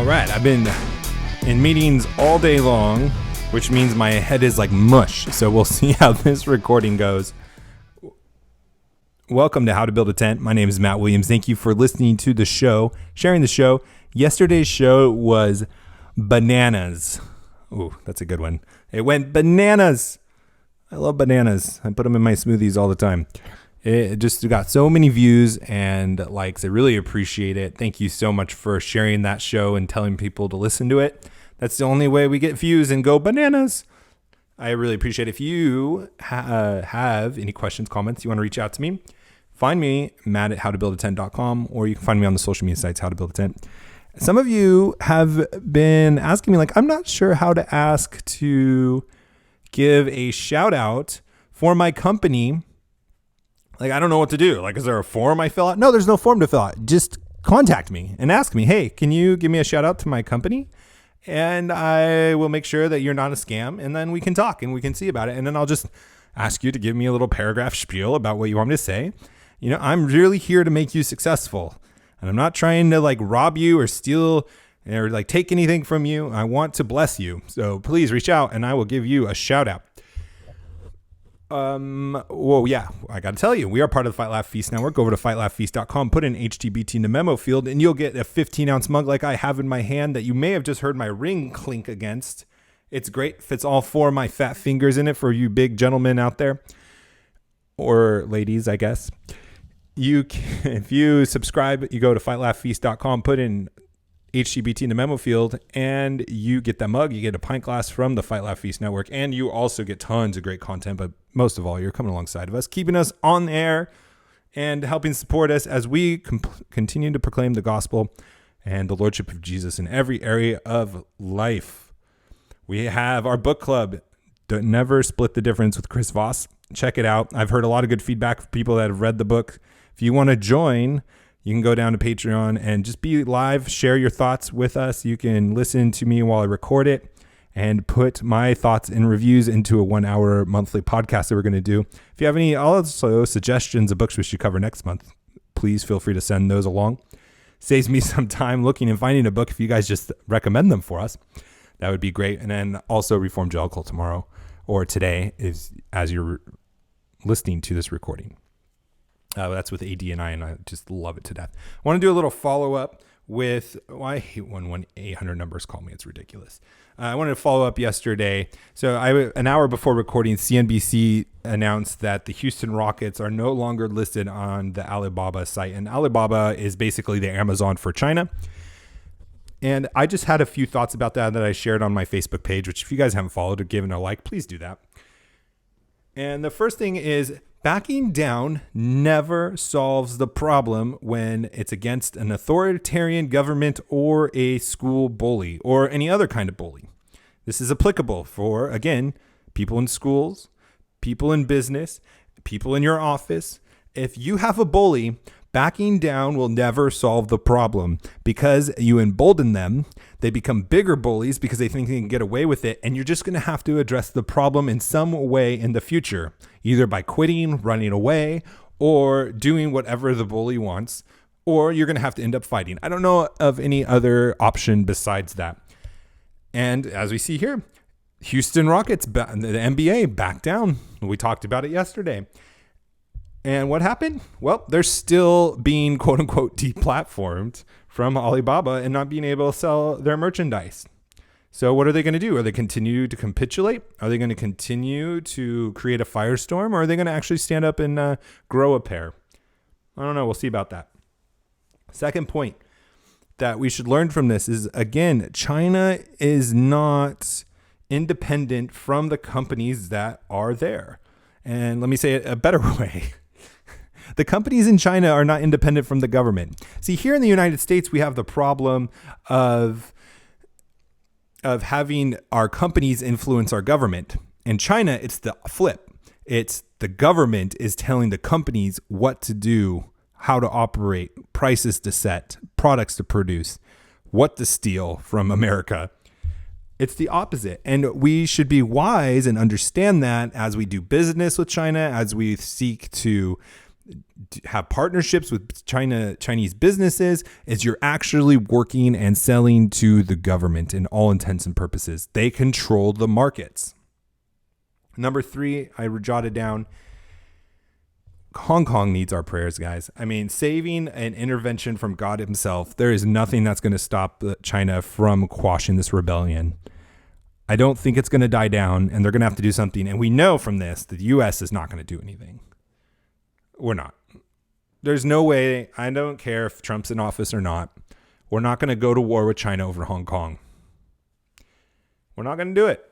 All right, I've been in meetings all day long, which means my head is like mush. So we'll see how this recording goes. Welcome to How to Build a Tent. My name is Matt Williams. Thank you for listening to the show, sharing the show. Yesterday's show was bananas. Ooh, that's a good one. It went bananas. I love bananas. I put them in my smoothies all the time. It just got so many views and likes. I really appreciate it. Thank you so much for sharing that show and telling people to listen to it. That's the only way we get views and go bananas. I really appreciate it. If you have any questions, comments, you want to reach out to me, find me, Matt at howtobuildatent.com, or you can find me on the social media sites, How to Build a Tent. Some of you have been asking me, I'm not sure how to ask to give a shout out for my company. I don't know what to do. Is there a form I fill out? No, there's no form to fill out. Just contact me and ask me, hey, can you give me a shout out to my company? And I will make sure that you're not a scam. And then we can talk and we can see about it. And then I'll just ask you to give me a little paragraph spiel about what you want me to say. I'm really here to make you successful. And I'm not trying to rob you or steal or take anything from you. I want to bless you. So please reach out and I will give you a shout out. I got to tell you, we are part of the Fight Laugh Feast Network. Go over to fightlaughfeast.com, put in HtBT in the memo field, and you'll get a 15-ounce mug like I have in my hand that you may have just heard my ring clink against. It's great. Fits all four of my fat fingers in it for you big gentlemen out there. Or ladies, I guess. If you subscribe, you go to fightlaughfeast.com, put in HtBT in the memo field, and you get that mug. You get a pint glass from the Fight Laugh Feast Network, and you also get tons of great content. But most of all, you're coming alongside of us, keeping us on air and helping support us as we continue to proclaim the gospel and the lordship of Jesus in every area of life. We have our book club, Never Split the Difference with Chris Voss. Check it out. I've heard a lot of good feedback from people that have read the book. If you want to join, you can go down to Patreon and just be live, share your thoughts with us. You can listen to me while I record it and put my thoughts and reviews into a 1-hour monthly podcast that we're going to do. If you have any also suggestions of books we should cover next month, please feel free to send those along. Saves me some time looking and finding a book if you guys just recommend them for us. That would be great. And then also Reformed tomorrow or today is as you're listening to this recording. That's with AD and I just love it to death. I want to do a little follow-up with, I hate when 800 numbers call me. It's ridiculous. I wanted to follow up yesterday. So an hour before recording, CNBC announced that the Houston Rockets are no longer listed on the Alibaba site. And Alibaba is basically the Amazon for China. And I just had a few thoughts about that I shared on my Facebook page, which if you guys haven't followed or given a like, please do that. And the first thing is, backing down never solves the problem when it's against an authoritarian government or a school bully or any other kind of bully. This is applicable for, again, people in schools, people in business, people in your office. If you have a bully, backing down will never solve the problem because you embolden them. They become bigger bullies because they think they can get away with it. And you're just going to have to address the problem in some way in the future, either by quitting, running away, or doing whatever the bully wants, or you're going to have to end up fighting. I don't know of any other option besides that. And as we see here, Houston Rockets, the NBA, back down. We talked about it yesterday. And what happened? Well, they're still being, quote unquote, deplatformed from Alibaba and not being able to sell their merchandise. So what are they going to do? Are they continue to capitulate? Are they going to continue to create a firestorm? Or are they going to actually stand up and grow a pair? I don't know. We'll see about that. Second point that we should learn from this is, again, China is not independent from the companies that are there. And let me say it a better way. The companies in China are not independent from the government. See, here in the United States, we have the problem of having our companies influence our government. In China, it's the flip. It's the government is telling the companies what to do, how to operate, prices to set, products to produce, what to steal from America. It's the opposite. And we should be wise and understand that as we do business with China, as we seek to have partnerships with Chinese businesses is you're actually working and selling to the government in all intents and purposes. They control the markets. Number 3, I jotted down, Hong Kong needs our prayers, guys. I mean, saving an intervention from God himself, there is nothing that's going to stop China from quashing this rebellion. I don't think it's going to die down, and they're going to have to do something. And we know from this that the U.S. is not going to do anything. We're not. There's no way. I don't care if Trump's in office or not. We're not going to go to war with China over Hong Kong. We're not going to do it.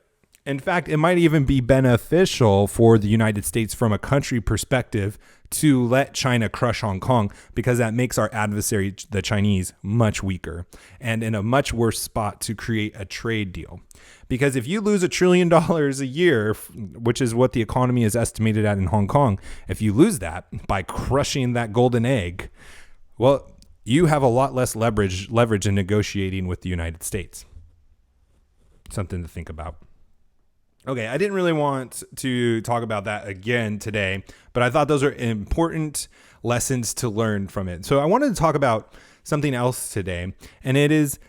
In fact, it might even be beneficial for the United States from a country perspective to let China crush Hong Kong, because that makes our adversary, the Chinese, much weaker and in a much worse spot to create a trade deal. Because if you lose $1 trillion a year, which is what the economy is estimated at in Hong Kong, if you lose that by crushing that golden egg, well, you have a lot less leverage in negotiating with the United States. Something to think about. Okay, I didn't really want to talk about that again today, but I thought those are important lessons to learn from it. So I wanted to talk about something else today, and it is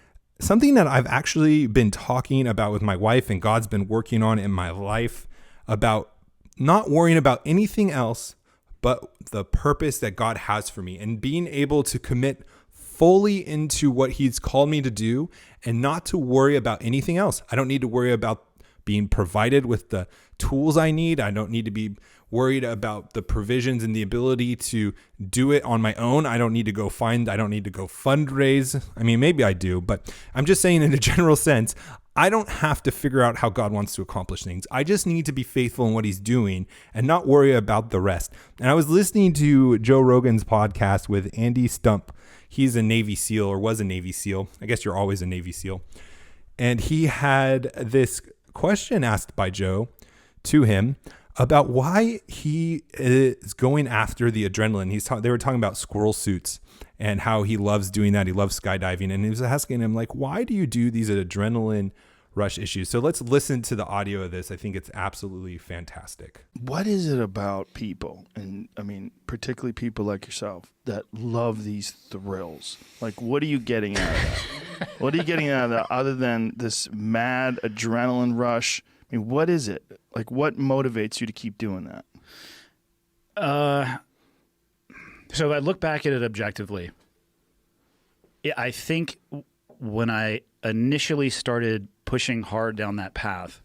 something that I've actually been talking about with my wife, and God's been working on in my life, about not worrying about anything else but the purpose that God has for me, and being able to commit fully into what he's called me to do and not to worry about anything else. I don't need to worry about being provided with the tools I need. I don't need to be worried about the provisions and the ability to do it on my own. I don't need to go fundraise. I mean, maybe I do, but I'm just saying in a general sense, I don't have to figure out how God wants to accomplish things. I just need to be faithful in what he's doing and not worry about the rest. And I was listening to Joe Rogan's podcast with Andy Stump. He's a Navy SEAL, or was a Navy SEAL. I guess you're always a Navy SEAL. And he had this question asked by Joe to him about why he is going after the adrenaline. They were talking about squirrel suits and how he loves doing that. He loves skydiving. And he was asking him, like, why do you do these adrenaline rush issues? So let's listen to the audio of this. I think it's absolutely fantastic. What is it about people, and I mean, particularly people like yourself, that love these thrills? Like, what are you getting out of that? What are you getting out of that other than this mad adrenaline rush? I mean, what is it? Like, what motivates you to keep doing that? So if I look back at it objectively, I think when I initially started pushing hard down that path,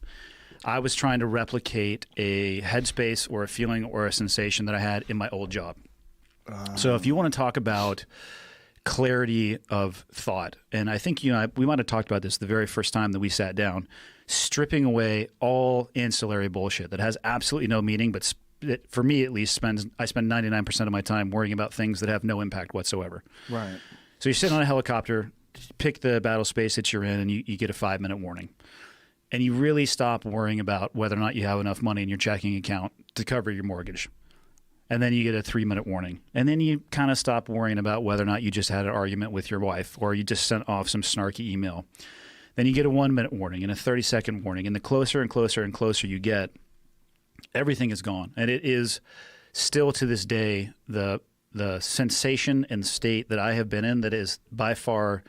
I was trying to replicate a headspace or a feeling or a sensation that I had in my old job. So if you want to talk about clarity of thought, and I think we might have talked about this the very first time that we sat down, stripping away all ancillary bullshit that has absolutely no meaning, but for me at least, I spend 99% of my time worrying about things that have no impact whatsoever. Right. So you're sitting on a helicopter, pick the battle space that you're in, and you get a 5-minute warning. And you really stop worrying about whether or not you have enough money in your checking account to cover your mortgage. And then you get a 3-minute warning. And then you kind of stop worrying about whether or not you just had an argument with your wife or you just sent off some snarky email. Then you get a 1-minute warning and a 30-second warning. And the closer and closer and closer you get, everything is gone. And it is still to this day the sensation and state that I have been in that is by far,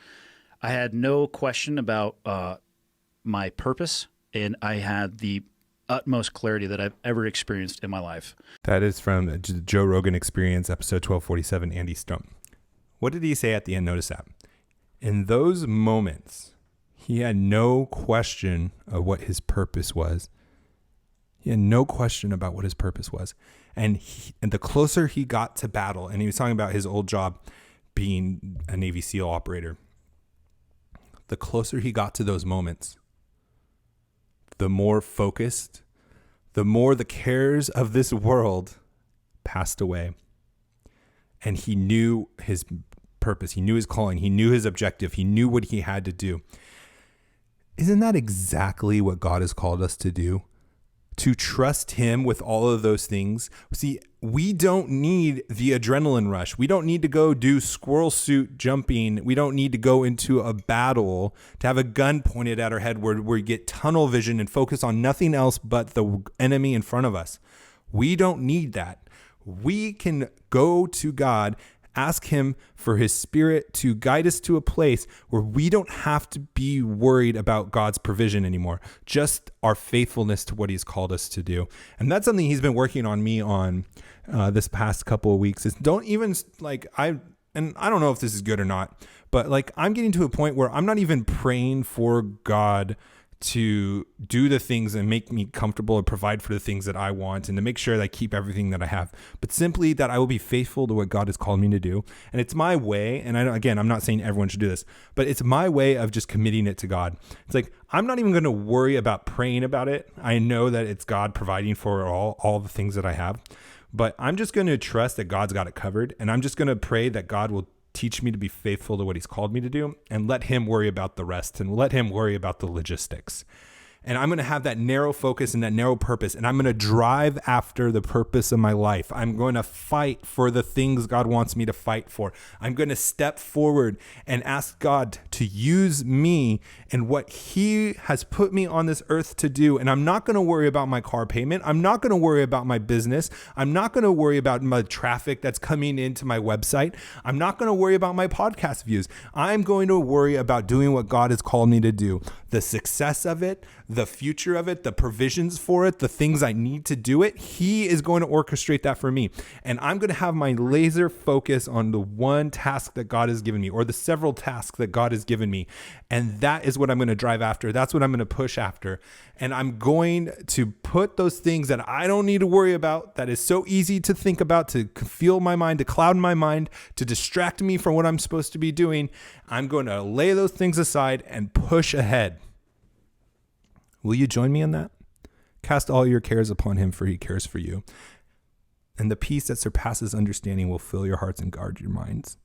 I had no question about my purpose, and I had the utmost clarity that I've ever experienced in my life. That is from Joe Rogan Experience, episode 1247, Andy Stump. What did he say at the end? Notice that. In those moments, he had no question of what his purpose was. He had no question about what his purpose was. And the closer he got to battle, and he was talking about his old job being a Navy SEAL operator, the closer he got to those moments, the more focused, the more the cares of this world passed away. And he knew his purpose. He knew his calling. He knew his objective. He knew what he had to do. Isn't that exactly what God has called us to do? To trust him with all of those things. See, we don't need the adrenaline rush. We don't need to go do squirrel suit jumping. We don't need to go into a battle to have a gun pointed at our head where we get tunnel vision and focus on nothing else but the enemy in front of us. We don't need that. we can go to God, ask him for his Spirit to guide us to a place where we don't have to be worried about God's provision anymore, just our faithfulness to what he's called us to do. And that's something he's been working on me on this past couple of weeks, is don't even and I don't know if this is good or not, but like I'm getting to a point where I'm not even praying for God to do the things and make me comfortable and provide for the things that I want and to make sure that I keep everything that I have, but simply that I will be faithful to what God has called me to do. And it's my way. And I'm not saying everyone should do this, but it's my way of just committing it to God. It's like, I'm not even going to worry about praying about it. I know that it's God providing for all the things that I have, but I'm just going to trust that God's got it covered. And I'm just going to pray that God will teach me to be faithful to what he's called me to do, and let him worry about the rest, and let him worry about the logistics. And I'm going to have that narrow focus and that narrow purpose, and I'm going to drive after the purpose of my life. I'm going to fight for the things God wants me to fight for. I'm going to step forward and ask God to use me and what he has put me on this earth to do. And I'm not going to worry about my car payment. I'm not going to worry about my business. I'm not going to worry about my traffic that's coming into my website. I'm not going to worry about my podcast views. I'm going to worry about doing what God has called me to do. The success of it, the future of it, the provisions for it, the things I need to do it, he is going to orchestrate that for me. And I'm going to have my laser focus on the one task that God has given me, or the several tasks that God has given me. And that is what I'm going to drive after. That's what I'm going to push after. And I'm going to put those things that I don't need to worry about, that is so easy to think about, to fuel my mind, to cloud my mind, to distract me from what I'm supposed to be doing. I'm going to lay those things aside and push ahead. Will you join me in that? Cast all your cares upon him, for he cares for you. And the peace that surpasses understanding will fill your hearts and guard your minds.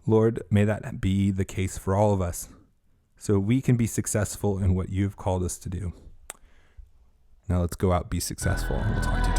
Lord, may that be the case for all of us, so we can be successful in what you've called us to do. Now let's go out, be successful, and we'll talk to you tomorrow.